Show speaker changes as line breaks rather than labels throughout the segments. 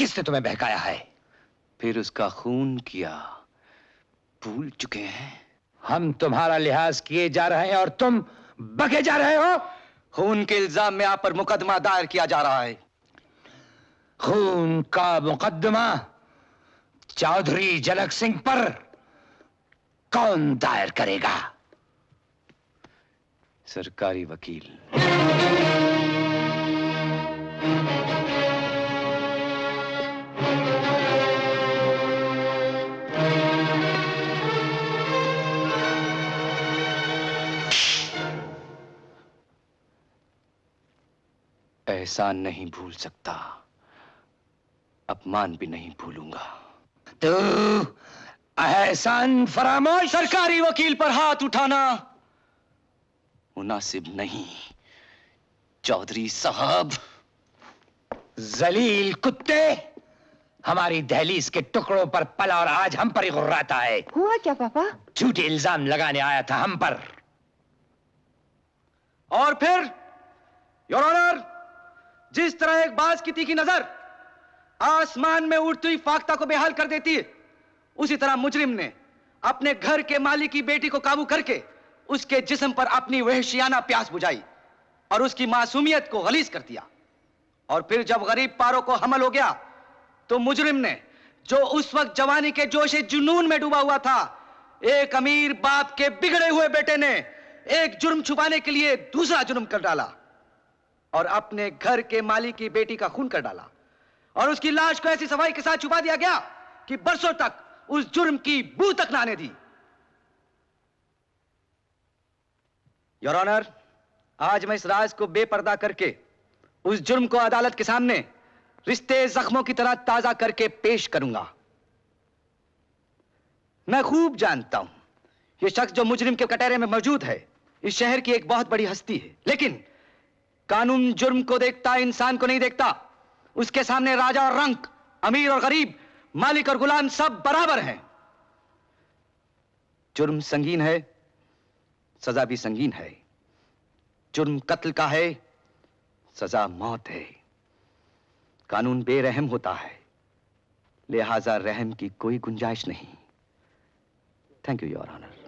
किसने तुम्हें बहकाया है?
फिर उसका खून किया, भूल चुके हैं?
हम तुम्हारा लिहाज किए जा रहे हैं और तुम बके जा रहे हो।
खून के इल्जाम में आप पर मुकदमा दायर किया जा रहा है।
खून का मुकदमा चौधरी जनक सिंह पर कौन दायर करेगा?
सरकारी वकील। एहसान नहीं भूल सकता, अपमान भी नहीं भूलूंगा।
तो एहसान फरामोश।
सरकारी वकील पर हाथ उठाना मुनासिब नहीं चौधरी साहब।
जलील कुत्ते, हमारी दहलीज के टुकड़ों पर पला और आज हम पर ही गुर्राता है।
हुआ क्या पापा?
झूठे इल्जाम लगाने आया था हम पर।
और फिर योर ऑनर, जिस तरह एक बाज की तीखी नजर आसमान में उड़ती हुई फाख्ता को बेहाल कर देती है, उसी तरह मुजरिम ने अपने घर के मालिक की बेटी को काबू करके उसके जिस्म पर अपनी वहशियाना प्यास बुझाई और उसकी मासूमियत को गलीज कर दिया। और फिर जब गरीब पारों को हमल हो गया तो मुजरिम ने, जो उस वक्त जवानी के जोशे जुनून में डूबा हुआ था, एक अमीर बाप के बिगड़े हुए बेटे ने एक जुर्म छुपाने के लिए दूसरा जुर्म कर डाला और अपने घर के मालिक की बेटी का खून कर डाला और उसकी लाश को ऐसी सफाई के साथ छुपा दिया गया कि बरसों तक उस जुर्म की बू तक ना आने दी। योर ऑनर, आज मैं इस राज को बेपर्दा करके उस जुर्म को अदालत के सामने रिश्ते जख्मों की तरह ताजा करके पेश करूंगा। मैं खूब जानता हूं यह शख्स जो मुजरिम के कटहरे में मौजूद है इस शहर की एक बहुत बड़ी हस्ती है, लेकिन कानून जुर्म को देखता, इंसान को नहीं देखता। उसके सामने राजा और रंक, अमीर और गरीब, मालिक और गुलाम सब बराबर हैं। जुर्म संगीन है, सजा भी संगीन है। जुर्म कत्ल का है, सजा मौत है। कानून बेरहम होता है, लिहाजा रहम की कोई गुंजाइश नहीं। Thank you your honour.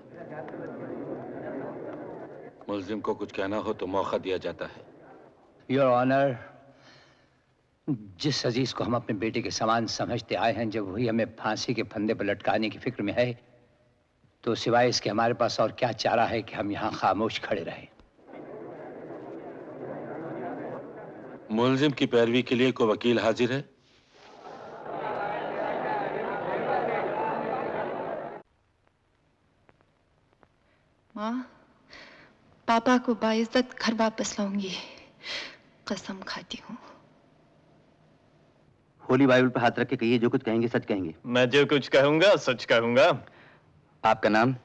मुल्जिम को कुछ कहना हो तो मौका दिया जाता है।
योर ऑनर, जिस अजीज को हम अपने बेटे के समान समझते आए हैं, जब वही हमें फांसी के फंदे पर लटकाने की फिक्र में है, तो सिवाय इसके हमारे पास और क्या चारा है कि हम यहां खामोश खड़े रहें।
मुल्जिम की पैरवी के लिए कोई वकील हाजिर है?
माँ, पापा को बाइज्जत घर वापस लाऊंगी, कसम खाती हूँ।
होली बाइबल पर हाथ रख के कहिए, जो कुछ कहेंगे सच कहेंगे।
मैं जो कुछ कहूंगा सच कहूंगा।
आपका नाम?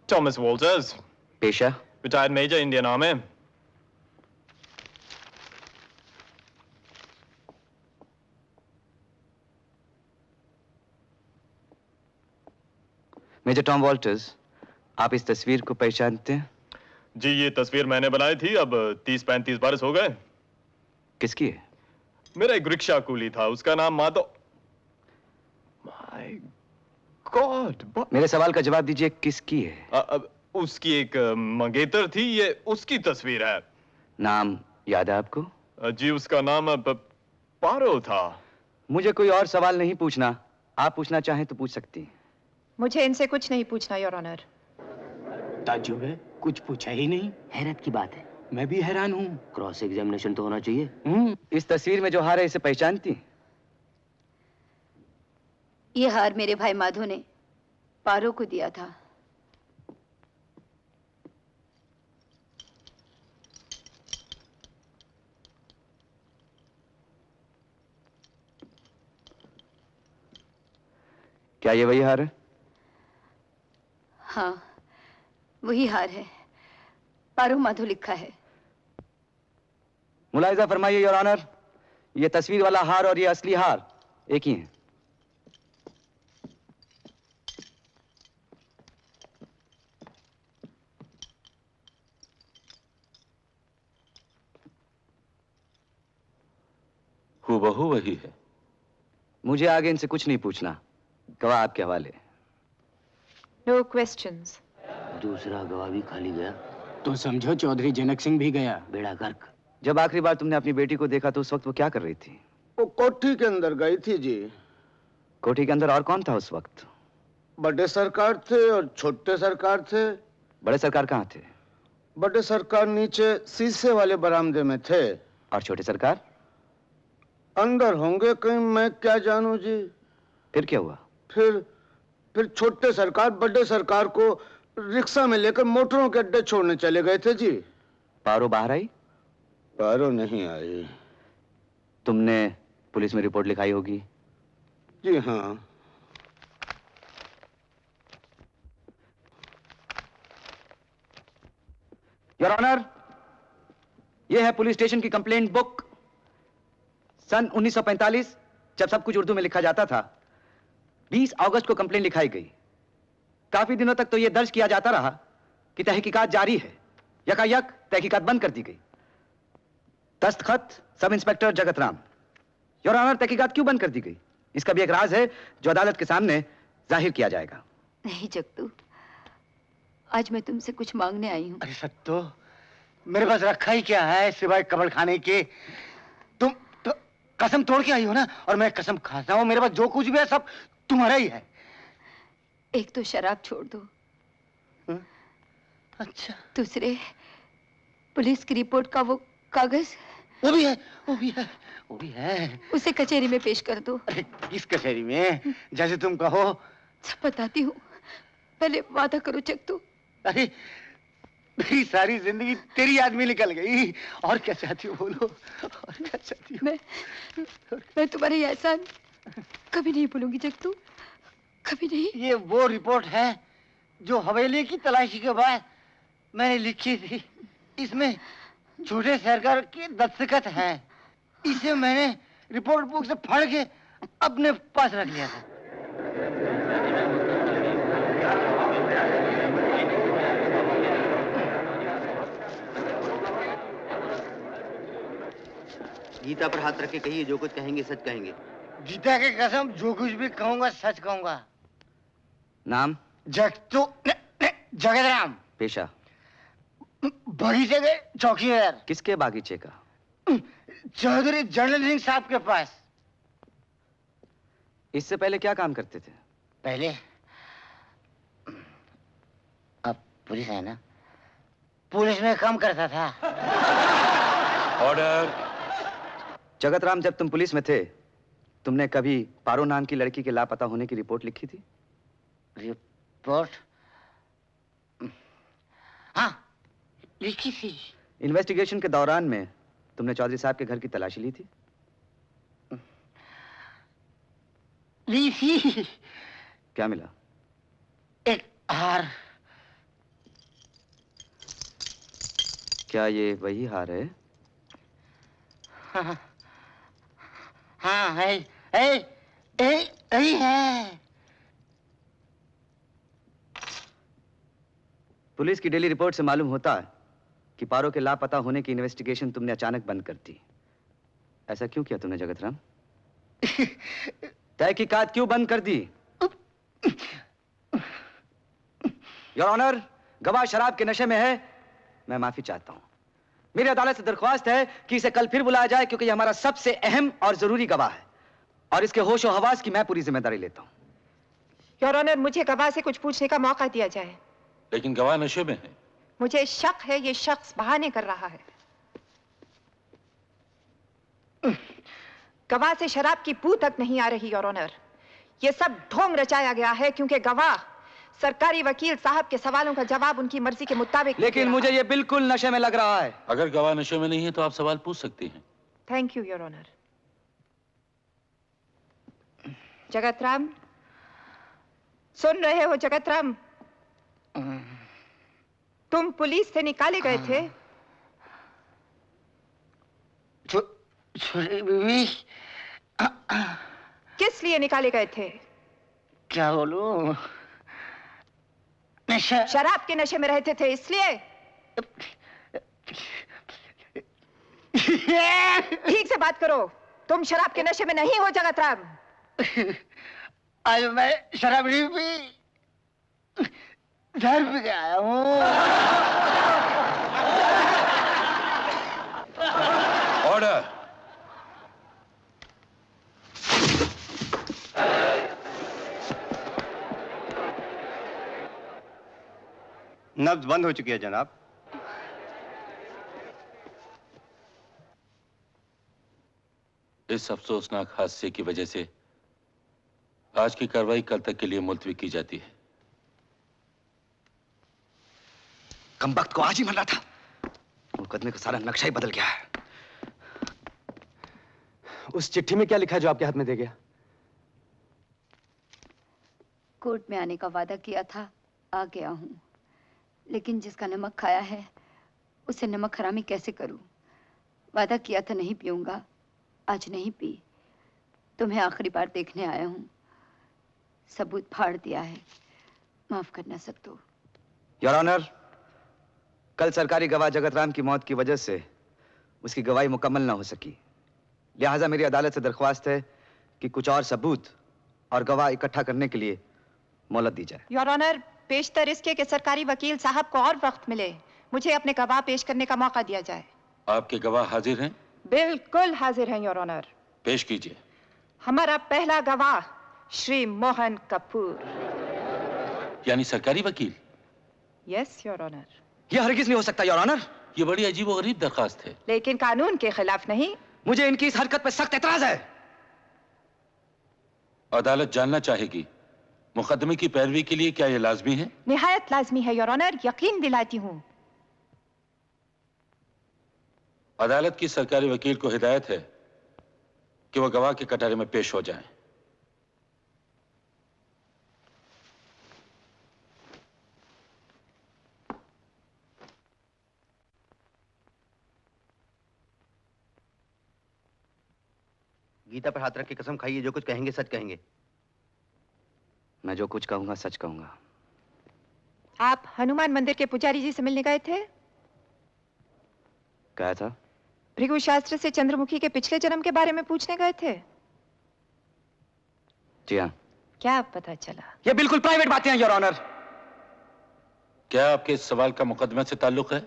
Thomas Walters.
पेशा?
Retired major, Indian army.
Major Tom Walters, आप इस तस्वीर को पहचानते हैं?
जी, ये तस्वीर मैंने बनाई थी, अब 30-35 बरस हो गए।
किसकी है?
मेरा एक रिक्शा कूली था, उसका नाम माधव। My God!
मेरे सवाल का जवाब दीजिए, किसकी है?
उसकी एक मंगेतर थी, ये उसकी तस्वीर है।
नाम याद है आपको?
जी, उसका नाम पारो था।
मुझे कोई और सवाल नहीं पूछना, आप पूछना चाहें तो पूछ सकती हैं।
मुझे इनसे कुछ नहीं पूछना योर ऑनर।
ताज्जुब है, कुछ पूछा ही नहीं। हैरत की बात है, मैं भी हैरान हूँ। क्रॉस एग्जामिनेशन तो होना चाहिए।
इस तस्वीर में जो हार है, इसे पहचानती?
ये हार मेरे भाई माधो ने पारो को दिया था।
क्या ये वही हार है?
हाँ, वही हार है। पारो माधो लिखा है।
मुलाहिजा फरमाइए योर ऑनर, ये तस्वीर वाला हार और ये असली हार एक ही है।
हूबहू वही है।
मुझे आगे इनसे कुछ नहीं पूछना, गवाह आपके हवाले।
No questions.
दूसरा गवाह भी खाली गया तो समझो चौधरी जनक सिंह भी गया, बेड़ा गर्क।
जब आखिरी बार तुमने अपनी बेटी को देखा तो उस वक्त वो क्या कर रही थी?
वो कोठी के अंदर गई थी जी।
कोठी के अंदर और कौन था उस वक्त?
बड़े सरकार थे और छोटे सरकार थे।
बड़े सरकार कहाँ थे?
बड़े सरकार नीचे शीशे वाले बरामदे में थे।
और छोटे सरकार?
अंदर होंगे कहीं, मैं क्या जानूं जी।
फिर क्या हुआ?
फिर छोटे सरकार बड़े सरकार को रिक्शा में लेकर मोटरों के अड्डे छोड़ने चले गए थे जी।
पारो बाहर आई?
पारो नहीं आई।
तुमने पुलिस में रिपोर्ट लिखाई होगी?
जी हाँ।
योर ऑनर, यह है पुलिस स्टेशन की कंप्लेंट बुक। सन 1945 जब सब कुछ उर्दू में लिखा जाता था, 20 अगस्त को कंप्लेंट लिखाई गई। काफी दिनों तक तो यह दर्ज किया जाता रहा कि तहकीकात जारी है। यकायक तहकीकात बंद कर दी गई। दस्तखत sub inspector Jagat Ram. Your honour, तहकीकात क्यों बंद कर दी गई, इसका भी एक राज है जो अदालत के सामने जाहिर किया जाएगा।
नहीं जगतू, आज मैं तुमसे कुछ मांगने आई हूँ।
अरे सत्तो, मेरे पास रखा ही क्या है सिवाय कब्र खाने के। तुम तो कसम तोड़ के आई हो ना, और मैं कसम खाता हूँ मेरे पास जो कुछ भी है सब तुम्हारा ही है।
एक तो शराब छोड़ दो।
अच्छा।
दूसरे पुलिस की रिपोर्ट का वो कागज।
वो भी है, वो भी है, वो भी है।
उसे कचहरी में पेश कर दो।
अरे किस कचहरी में? जैसे तुम कहो।
सब बताती हूँ, पहले वादा करो जगतू।
अरे मेरी सारी जिंदगी तेरी याद में निकल गई। और क्या चाहती हो बोलो, और क्या चाहती हो?
मैं तुम्हारे ये एहसान कभी नहीं भूलूंगी जगतू, कभी नहीं।
ये वो रिपोर्ट है जो हवेली की तलाशी के बाद मैंने लिखी थी। इसमें छोटे सरकार के दस्तखत हैं। इसे मैंने रिपोर्ट बुक से फाड़ के अपने पास रख लिया था।
गीता पर हाथ रख के कहिए, जो कुछ कहेंगे सच कहेंगे।
गीता की कसम, जो कुछ भी कहूंगा सच कहूंगा।
नाम?
जगतू जगतराम।
पेशा?
बगीचे के चौकीदार।
किसके बागीचे का?
चौधरी जनरल सिंह साहब के पास।
इससे पहले क्या काम करते थे?
पहले अब पुलिस है ना, पुलिस में काम करता था।
ऑर्डर।
जगतराम, जब तुम पुलिस में थे तुमने कभी पारो नाम की लड़की के लापता होने की रिपोर्ट लिखी थी?
रिपोर्ट? हाँ, लिखी थी।
इन्वेस्टिगेशन के दौरान में तुमने चौधरी साहब के घर की तलाशी ली थी?
ली थी।
क्या मिला?
एक हार।
क्या ये वही हार है?
हाँ, हाँ है, है।
पुलिस की डेली रिपोर्ट से मालूम होता है कि पारो के लापता होने की इन्वेस्टिगेशन तुमने अचानक बंद कर दी। ऐसा क्यों किया तुमने जगतराम? तहकीकात क्यों बंद कर दी? योर ऑनर, गवाह शराब के नशे में है। मैं माफी चाहता हूं। मेरी अदालत से दरख्वास्त है कि इसे कल फिर बुलाया जाए, क्योंकि यह हमारा सबसे अहम और जरूरी गवाह है और इसके होश और हवास की मैं पूरी जिम्मेदारी लेता हूं।
योर ऑनर, मुझे गवाह से कुछ पूछने का मौका दिया जाए।
लेकिन गवाह नशे में है।
मुझे शक है ये शख्स बहाने कर रहा है। गवाह से शराब की बू तक नहीं आ रही योर ऑनर। ये सब ढोंग रचाया गया है, क्योंकि गवाह सरकारी वकील साहब के सवालों का जवाब उनकी मर्जी के मुताबिक।
लेकिन मुझे ये बिल्कुल नशे में लग रहा है।
अगर गवाह नशे में नहीं है तो आप सवाल पूछ सकती हैं।
Thank you your honour. Jagatram, सुन रहे हो जगतराम? तुम पुलिस से निकाले गए थे।
बीवी,
किस लिए निकाले गए थे?
क्या बोलूं? नशा।
शराब के नशे में रहते थे इसलिए? ठीक से बात करो। तुम शराब के नशे में नहीं हो जगतराम।
आज मैं शराब नहीं पी, घर पे आया हूँ।
ऑर्डर।
नब्ज बंद हो चुकी है जनाब।
इस अफसोसनाक हादसे की वजह से आज की कार्रवाई कल तक के लिए मुलतवी की जाती है।
कमबख्त को आज ही मरना था। मुकदमे का सारा नक्शा ही बदल गया है।
उस चिट्ठी में क्या लिखा है जो आपके हाथ में दे गया?
कोर्ट में आने का वादा किया था, आ गया हूँ। लेकिन जिसका नमक खाया है उसे नमक हरामी कैसे करूं? वादा किया था नहीं पीऊंगा, आज नहीं पी। तुम्हें आखिरी बार देखने आया हूं, सबूत फाड़ दिया है, माफ करना सत्तू।
योर ऑनर, कल सरकारी गवाह जगत राम की मौत की वजह से उसकी गवाही मुकम्मल ना हो सकी। लिहाजा मेरी अदालत से दरख्वास्त है कि कुछ और सबूत और गवाह इकट्ठा करने के लिए मोहलत दी जाए।
योर ऑनर, पेशतर इसके कि सरकारी वकील साहब को और वक्त मिले, मुझे अपने गवाह पेश करने का मौका दिया जाए।
आपके गवाह हाजिर हैं?
बिल्कुल हाजिर हैं योर ऑनर।
पेश कीजिए।
हमारा पहला गवाह श्री मोहन कपूर।
यानी सरकारी वकील?
Yes your honour.
यह हरगिज नहीं हो सकता योर ऑनर।
ये बड़ी अजीब और गरीब दरखास्त है।
लेकिन कानून के खिलाफ नहीं।
मुझे इनकी इस हरकत पर सख्त एतराज है।
अदालत जानना चाहेगी मुकदमे की पैरवी के लिए क्या यह लाजमी है?
निहायत लाजमी है योर ऑनर, यकीन दिलाती हूँ।
अदालत की सरकारी वकील को हिदायत है कि वह गवाह के कटहरे में पेश हो जाएं।
गीता पर हाथ रख के कसम खाइए, जो कुछ कहेंगे सच कहेंगे।
मैं जो कुछ कहूंगा सच कहूंगा।
आप हनुमान मंदिर के पुजारी जी से मिलने गए थे?
कहा था?
भृगु शास्त्र से चंद्रमुखी के पिछले जन्म के बारे में पूछने गए थे?
जी हाँ।
क्या पता चला?
ये बिल्कुल प्राइवेट बातें हैं योर ऑनर।
क्या आपके इस सवाल का मुकदमे से ताल्लुक है?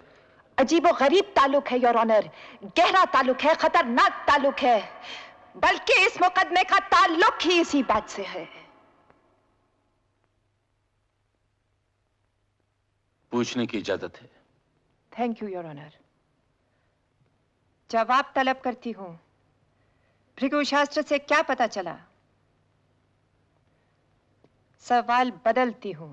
अजीबो गरीब ताल्लुक है योर ऑनर, गहरा ताल्लुक है, खतरनाक ताल्लुक है। बल्कि इस मुकदमे का ताल्लुक ही इसी बात से है।
पूछने की इजाजत है।
Thank you your honour. जवाब तलब करती हूं। भृगु शास्त्र से क्या पता चला? सवाल बदलती हूं।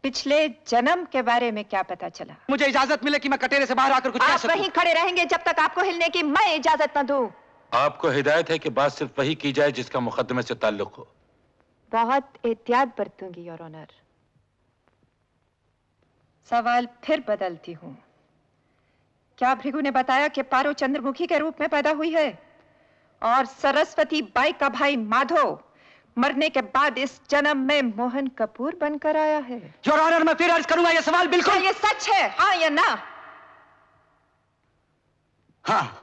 पिछले जन्म के बारे में क्या पता चला?
मुझे इजाजत मिले कि मैं कटेरे से बाहर आकर कुछ कह सकूं।
आप वहीं खड़े रहेंगे जब तक आपको हिलने की मैं इजाजत न दूं।
आपको हिदायत है कि बात सिर्फ वही की जाए जिसका मुकदमे से ताल्लुक हो।
बहुत एहतियात बरतूंगी योर ऑनर। सवाल फिर बदलती हूं। क्या भृगु ने बताया कि पारो चंद्रमुखी के रूप में पैदा हुई है और सरस्वती बाई का भाई माधव मरने के बाद इस जन्म में मोहन कपूर बनकर आया है?
योर ऑनर, मैं फिर अर्ज करूंगा, यह सवाल बिल्कुल।
क्या ये सच है, हाँ या ना?
हाँ।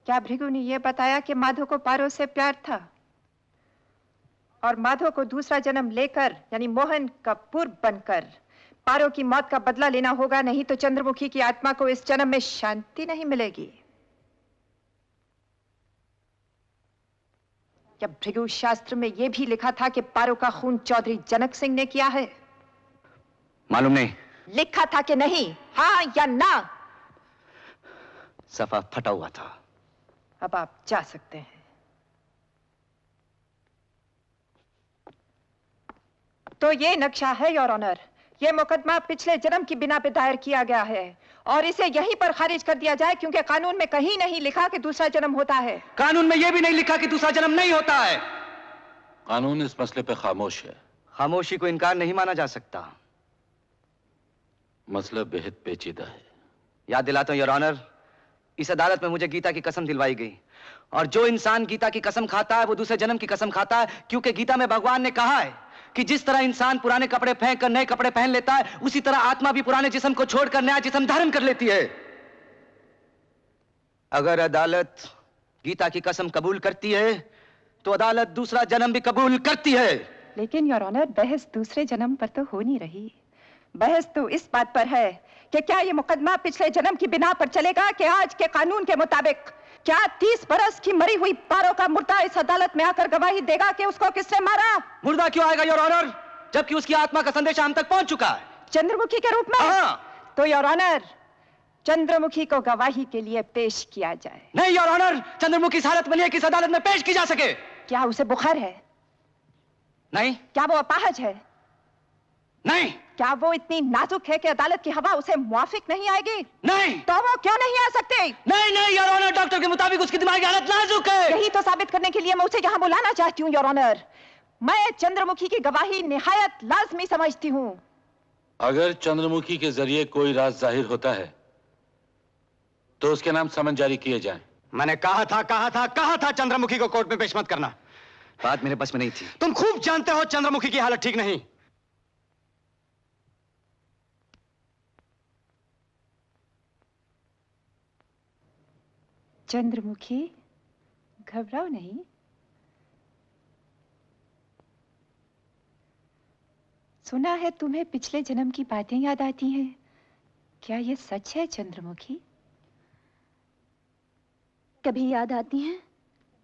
क्या भृगु ने यह बताया कि माधव को पारो से प्यार था और माधव को दूसरा जन्म लेकर यानी मोहन कपूर बनकर पारो की मौत का बदला लेना होगा, नहीं तो चंद्रमुखी की आत्मा को इस जन्म में शांति नहीं मिलेगी? क्या भृगु शास्त्र में यह भी लिखा था कि पारो का खून चौधरी जनक सिंह ने किया है?
मालूम नहीं।
लिखा था कि नहीं, हाँ या ना?
सफा फटा हुआ था।
अब आप जा सकते हैं। तो ये नक्शा है योर ऑनर। ये मुकदमा पिछले जन्म की बिना पे दायर किया गया है और इसे यहीं पर खारिज कर दिया जाए क्योंकि कानून में कहीं नहीं लिखा कि दूसरा जन्म होता है।
कानून में यह भी नहीं लिखा कि दूसरा जन्म नहीं होता है।
कानून इस मसले पे खामोश है।
खामोशी को इनकार नहीं माना जा सकता।
मसला बेहद पेचीदा है।
याद दिलाता हूं योर ऑनर, इस अदालत में मुझे गीता की कसम दिलवाई गई और जो इंसान गीता की कसम खाता है वो दूसरे जन्म की कसम खाता है, क्योंकि गीता में भगवान ने कहा है कि जिस तरह इंसान पुराने कपड़े फेंक कर नए कपड़े पहन लेता है, उसी तरह आत्मा भी पुराने जिस्म को छोड़कर नया जिस्म धारण कर लेती है। अगर अदालत गीता की कसम कबूल करती है तो अदालत दूसरा जन्म भी कबूल करती है।
लेकिन योर ऑनर, बहस दूसरे जन्म पर तो हो नहीं रही। बहस तो इस बात पर है कि क्या ये मुकदमा पिछले जन्म की बिना पर चलेगा कि आज के कानून के मुताबिक। क्या 30 बरस की मरी हुई पारो का मुर्दा इस अदालत में आकर गवाही देगा कि उसको किसने मारा?
मुर्दा क्यों आएगा योर ऑनर, जबकि उसकी आत्मा का संदेश हम तक पहुंच चुका है,
चंद्रमुखी के रूप में।
हाँ।
तो योर ऑनर, चंद्रमुखी को गवाही के लिए पेश किया जाए।
नहीं योर ऑनर, चंद्रमुखी इस हालत में नहीं है कि इस अदालत में पेश की जा सके।
क्या उसे बुखार है?
नहीं।
क्या वो अपाहज है?
नहीं।
क्या वो इतनी नाजुक है कि अदालत की हवा उसे मुआफिक नहीं आएगी?
नहीं।
तो वो क्यों नहीं आ सकते?
नहीं नहीं योर ऑनर, डॉक्टर के मुताबिक उसकी दिमागी हालत नाजुक है।
यही तो साबित करने के लिए मैं उसे यहाँ बुलाना चाहती हूँ योर ऑनर। मैं चंद्रमुखी की गवाही निहायत लाजमी समझती हूँ।
अगर चंद्रमुखी के जरिए कोई राज जाहिर होता है तो उसके नाम समन जारी किए जाएं।
मैंने कहा था चंद्रमुखी को कोर्ट में पेश मत करना।
बात मेरे बस में नहीं थी।
तुम खूब जानते हो चंद्रमुखी की हालत ठीक नहीं।
चंद्रमुखी, घबराओ नहीं। सुना है तुम्हें पिछले जन्म की बातें याद आती हैं। क्या ये सच है चंद्रमुखी?
कभी याद आती हैं,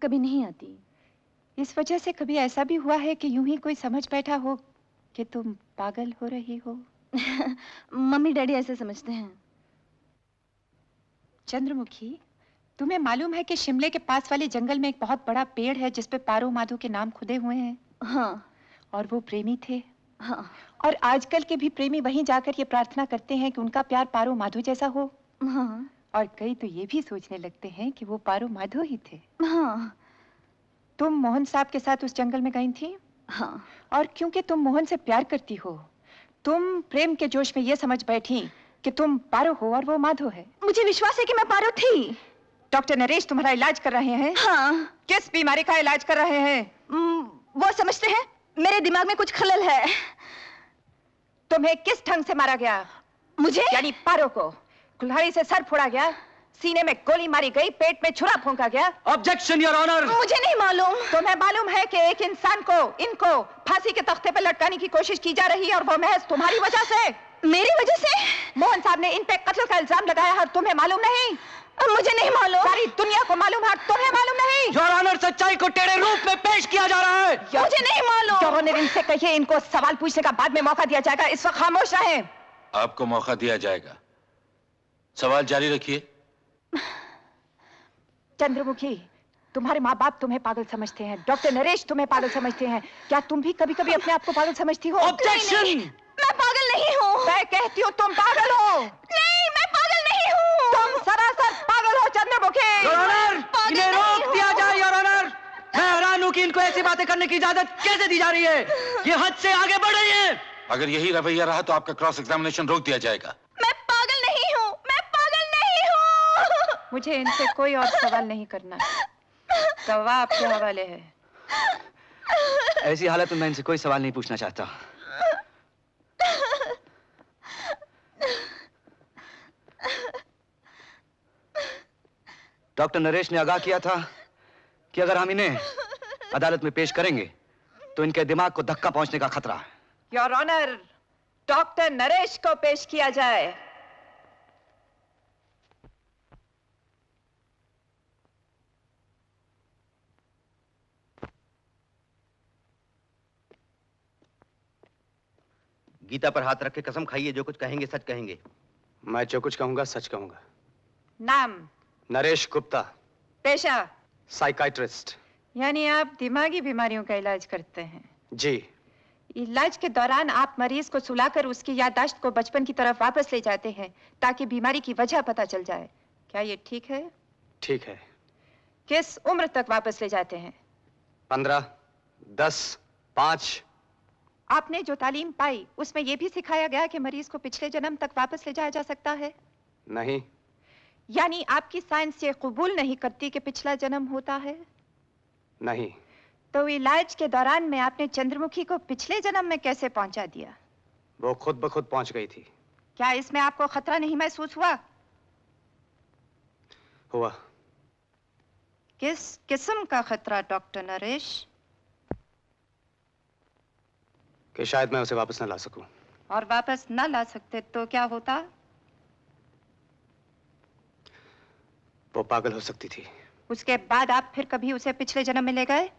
कभी नहीं आती।
इस वजह से कभी ऐसा भी हुआ है कि यूं ही कोई समझ बैठा हो कि तुम पागल हो रही हो?
मम्मी डैडी ऐसे समझते हैं।
चंद्रमुखी, तुम्हें मालूम है कि शिमले के पास वाले जंगल में एक बहुत बड़ा पेड़ है जिस पे पारो माधो के नाम खुदे हुए हैं?
हाँ।
और वो प्रेमी थे।
हाँ।
और आजकल के भी प्रेमी वहीं जाकर ये प्रार्थना करते हैं कि उनका प्यार पारो माधो जैसा हो।
हाँ।
और कई तो ये भी सोचने लगते हैं कि वो पारो माधो ही थे।
हाँ।
तुम मोहन साहब के साथ उस जंगल में गई थी?
हाँ।
और क्योंकि तुम मोहन से प्यार करती हो, तुम प्रेम के जोश में ये समझ बैठी कि तुम पारो हो और वो माधो है।
मुझे विश्वास है कि मैं पारो थी।
डॉक्टर नरेश तुम्हारा इलाज कर रहे हैं?
हाँ।
किस बीमारी का इलाज कर रहे हैं?
वो समझते हैं मेरे दिमाग में कुछ खलल है।
तुम्हें किस ढंग से मारा गया?
मुझे?
यानी पारो को कुल्हाड़ी से सर फोड़ा गया, सीने में गोली मारी गई, पेट में छुरा फूंका गया।
Objection your honour.
मुझे नहीं मालूम।
तुम्हें मालूम है कि एक इंसान को, इनको फांसी के तख्ते पर लटकाने की कोशिश की जा रही है और वो महज तुम्हारी वजह से।
मेरी वजह से?
मोहन साहब ने इन पे कत्ल का इल्जाम लगाया है, तुम्हें मालूम नहीं?
मुझे नहीं मालूम।
सारी दुनिया को मालूम है, तुम्हें मालूम नहीं?
योर ऑनर, सच्चाई को टेढ़े रूप में पेश किया जा रहा है।
मुझे नहीं मालूम।
योर ऑनर, इनसे कहिए इनको सवाल पूछने का बाद में मौका दिया जाएगा, इस वक्त खामोश रहें।
आपको मौका दिया जाएगा, सवाल जारी रखिए।
चंद्रमुखी, तुम्हारे माँ बाप तुम्हें पागल समझते हैं, डॉक्टर नरेश तुम्हें पागल समझते हैं। क्या तुम भी कभी कभी अपने आप को पागल समझती हो?
ऑब्जेक्शन।
मैं पागल नहीं हूँ।
मैं कहती हूँ तुम पागल हो।
नहीं, मैं पागल नहीं हूँ।
तुम सरासर पागल हो चंद्रमुखी।
योर ऑनर, इन्हें रोक दिया जाए। योर ऑनर, मैं हैरान हूँ कि इनको ऐसी बातें करने की इजाजत कैसे दी जा रही है। ये हद से आगे बढ़ रही है।
अगर यही रवैया रहा तो आपका क्रॉस एग्जामिनेशन रोक दिया जाएगा।
मैं पागल नहीं हूँ, मैं पागल नहीं हूँ।
मुझे इनसे कोई और सवाल नहीं करना, गवाह आपके हवाले है।
ऐसी हालत में मैं इनसे कोई सवाल नहीं पूछना चाहता। डॉक्टर नरेश ने आगाह किया था कि अगर हम इन्हें अदालत में पेश करेंगे तो इनके दिमाग को धक्का पहुंचने का खतरा है।
योर ऑनर, डॉक्टर नरेश को पेश किया जाए।
गीता पर हाथ रख के कसम खाइए, जो कुछ कहेंगे सच कहेंगे।
मैं जो कुछ कहूंगा सच कहूंगा।
नाम?
नरेश गुप्ता।
पेशा?
साइकाइट्रिस्ट।
यानी आप दिमागी बीमारियों का इलाज करते हैं?
जी।
इलाज के दौरान आप मरीज को सुलाकर उसकी याददाश्त को बचपन की तरफ वापस ले जाते हैं ताकि बीमारी की वजह पता चल जाए। क्या ये ठीक है?
ठीक है।
किस उम्र तक वापस ले जाते हैं?
15, 10, 5।
आपने जो तालीम पाई उसमें यह भी सिखाया गया कि मरीज को पिछले जन्म तक वापस ले जाया जा सकता है?
नहीं।
यानी आपकी साइंस ये कबूल नहीं करती कि पिछला जन्म होता है?
नहीं।
तो इलाज के दौरान में आपने चंद्रमुखी को पिछले जन्म में कैसे पहुंचा दिया?
वो खुद ब खुद पहुंच गई थी।
क्या इसमें आपको खतरा नहीं महसूस हुआ?
हुआ।
किस किस्म का खतरा डॉक्टर नरेश?
कि शायद मैं उसे वापस न ला सकूं।
और वापस न ला सकते तो क्या होता?
वो पागल हो सकती थी।
उसके बाद आप फिर कभी उसे पिछले जन्म में ले गए?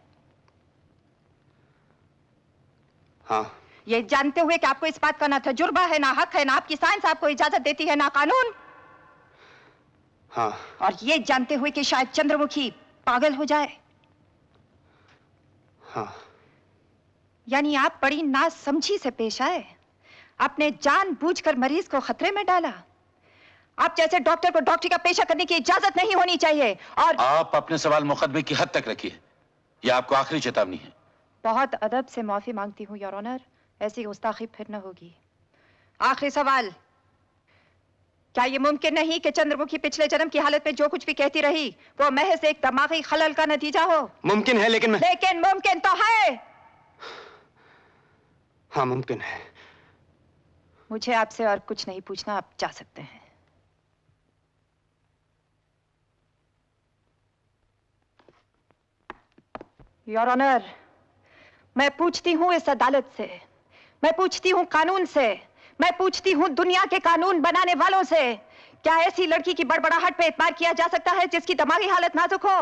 हाँ।
ये जानते हुए कि आपको इस बात का ना तजुर्बा है, ना हक है, ना आपकी साइंस आपको इजाजत देती है, ना कानून।
हाँ।
और ये जानते हुए कि शायद चंद्रमुखी पागल हो जाए।
हाँ।
यानी आप बड़ी नासमझी से पेश आए। आपने जानबूझकर मरीज को खतरे में डाला। आप जैसे डॉक्टर को डॉक्टरी का पेशा करने की इजाजत नहीं होनी चाहिए। और
आप अपने सवाल मुकदमे की हद तक रखिए। यह आपको आखिरी चेतावनी है।
बहुत अदब से माफी मांगती हूँ योर ऑनर, ऐसी गुस्ताखी फिर न होगी। आखिरी सवाल, क्या यह मुमकिन नहीं कि चंद्रमुखी पिछले जन्म की हालत में जो कुछ भी कहती रही वो महज एक दिमागी खलल का नतीजा हो?
मुमकिन है, लेकिन
मुमकिन तो है।
हाँ, मुमकिन है।
मुझे आपसे और कुछ नहीं पूछना, आप जा सकते हैं। योर ऑनर, मैं पूछती हूँ इस अदालत से, मैं पूछती हूँ कानून से, मैं पूछती हूँ दुनिया के कानून बनाने वालों से, क्या ऐसी लड़की की बड़बड़ाहट पे एतबार किया जा सकता है जिसकी दिमागी हालत नाजुक हो?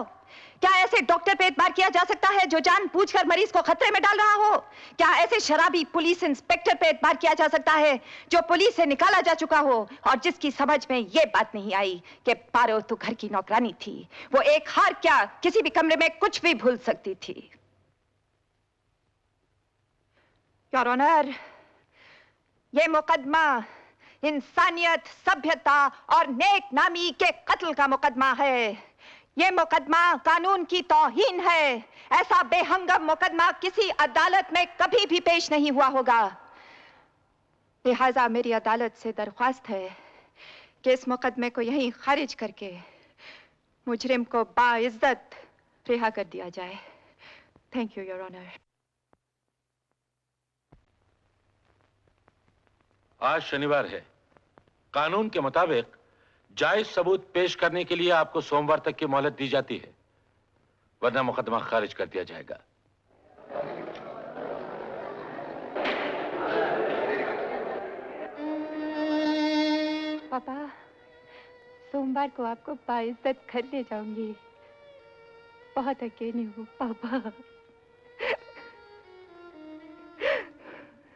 क्या ऐसे डॉक्टर पे एतबार किया जा सकता है जो जानबूझकर मरीज को खतरे में डाल रहा हो? क्या ऐसे शराबी पुलिस इंस्पेक्टर पे एतबार किया जा सकता है जो पुलिस से निकाला जा चुका हो और जिसकी समझ में ये बात नहीं आई कि पारो तो घर की नौकरानी थी, वो एक हार क्या किसी भी कमरे में कुछ भी भूल सकती थी? योर ऑनर, ये मुकदमा इंसानियत, सभ्यता और नेक नामी के कत्ल का मुकदमा है। ये मुकदमा कानून की तौहीन है। ऐसा बेहंगम मुकदमा किसी अदालत में कभी भी पेश नहीं हुआ होगा। लिहाजा मेरी अदालत से दरख्वास्त है कि इस मुकदमे को यहीं खारिज करके मुजरिम को बाइज्जत रिहा कर दिया जाए। Thank you your honour.
आज शनिवार है। कानून के मुताबिक जायज सबूत पेश करने के लिए आपको सोमवार तक की मोहलत दी जाती है, वरना मुकदमा खारिज कर दिया जाएगा।
पापा, सोमवार को आपको बाइज्जत घर ले जाऊंगी। बहुत अकेली हूँ पापा।